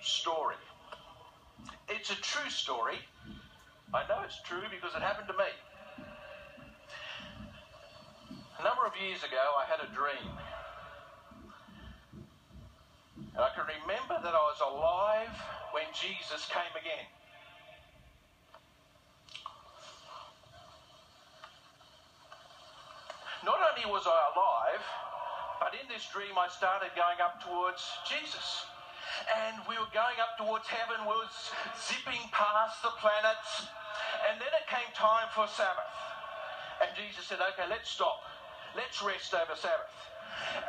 story. It's a true story. I know it's true because it happened to me. A number of years ago, I had a dream. And I can remember that I was alive when Jesus came again. Not only was I alive, but in this dream I started going up towards Jesus. And we were going up towards heaven, we were zipping past the planets, and then it came time for Sabbath. And Jesus said, okay, let's stop. Let's rest over Sabbath.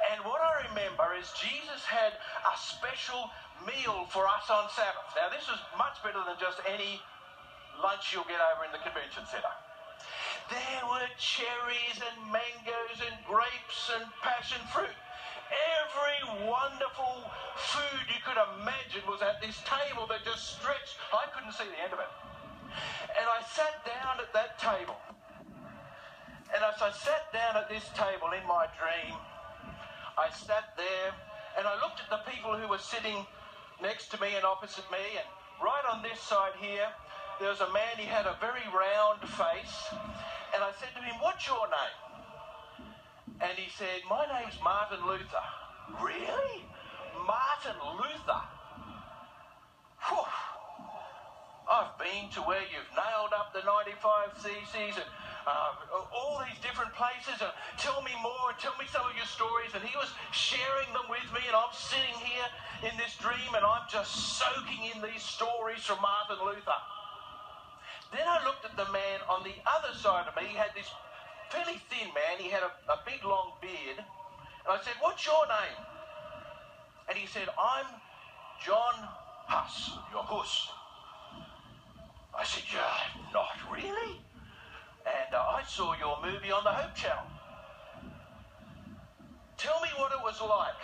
And what I remember is Jesus had a special meal for us on Sabbath. Now this was much better than just any lunch you'll get over in the convention centre. There were cherries and mangoes and grapes and passion fruit. Every wonderful food you could imagine was at this table that just stretched. I couldn't see the end of it. And I sat down at that table. And as I sat down at this table in my dream, I sat there and I looked at the people who were sitting next to me and opposite me. And right on this side here, there was a man, he had a very round face. And I said to him, what's your name? And he said, my name's Martin Luther. Really? Martin Luther? Whew. I've been to where you've nailed up the 95 cc's and all these different places, and tell me more, and tell me some of your stories. And he was sharing them with me, and I'm sitting here in this dream and I'm just soaking in these stories from Martin Luther. Then I looked at the man on the other side of me. He had this fairly thin man. He had a big long beard. And I said, what's your name? And he said, I'm John Huss, your Huss. I said, yeah, not really? And I saw your movie on the Hope Channel. Tell me what it was like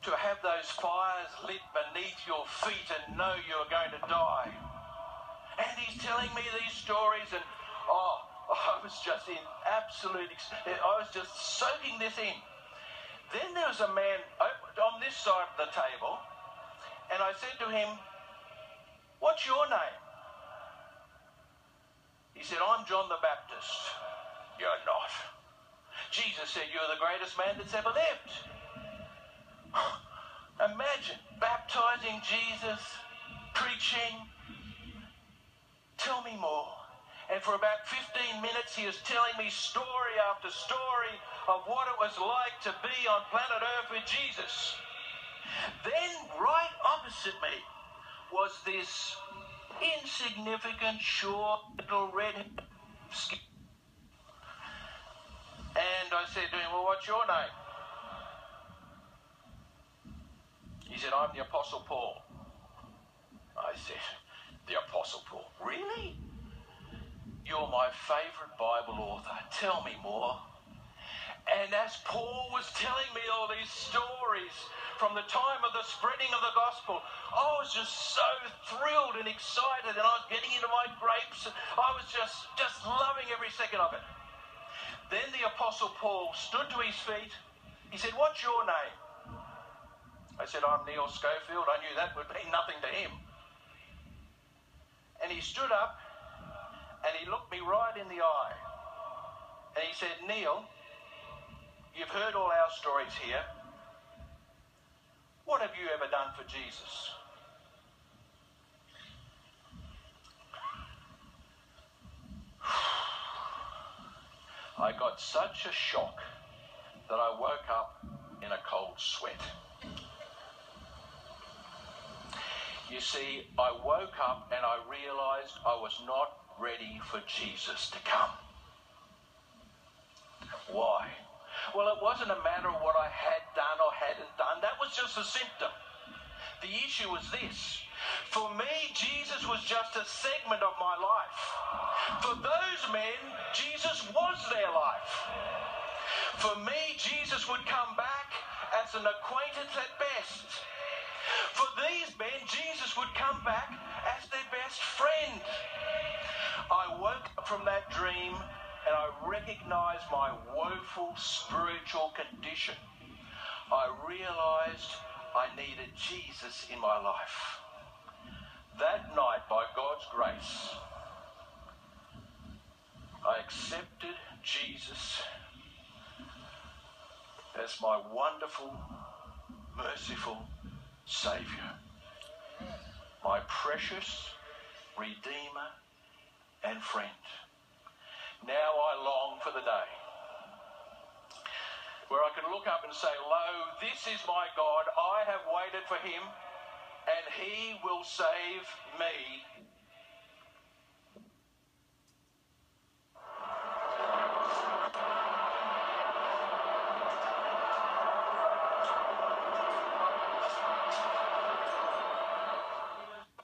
to have those fires lit beneath your feet and know you're going to die. And he's telling me these stories, and I was just in absolute, I was just soaking this in. Then there was a man on this side of the table, and I said to him, what's your name? He said, I'm John the Baptist. You're not. Jesus said, you're the greatest man that's ever lived. Imagine baptizing Jesus, preaching. Tell me more. And for about 15 minutes, he was telling me story after story of what it was like to be on planet Earth with Jesus. Then, right opposite me, was this insignificant, short, little red skin. And I said to him, well, what's your name? He said, I'm the Apostle Paul. I said, the Apostle Paul? Really? You're my favourite Bible author. Tell me more. And as Paul was telling me all these stories from the time of the spreading of the gospel, I was just so thrilled and excited, and I was getting into my grapes, and I was just loving every second of it. Then the Apostle Paul stood to his feet. He said, what's your name? I said, I'm Neil Schofield. I knew that would mean nothing to him. And he stood up and he looked me right in the eye. And he said, Neil, you've heard all our stories here. What have you ever done for Jesus? I got such a shock that I woke up in a cold sweat. You see, I woke up and I realised I was not ready for Jesus to come. Why? Well, it wasn't a matter of what I had done or hadn't done. That was just a symptom. The issue was this. For me, Jesus was just a segment of my life. For those men, Jesus was their life. For me, Jesus would come back as an acquaintance at best. For these men, Jesus would come back as their best friend. I woke up from that dream and I recognized my woeful spiritual condition. I realized I needed Jesus in my life. That night, by God's grace, I accepted Jesus as my wonderful, merciful Saviour, my precious Redeemer and friend. Now I long for the day where I can look up and say, "Lo, this is my God. I have waited for him, and he will save me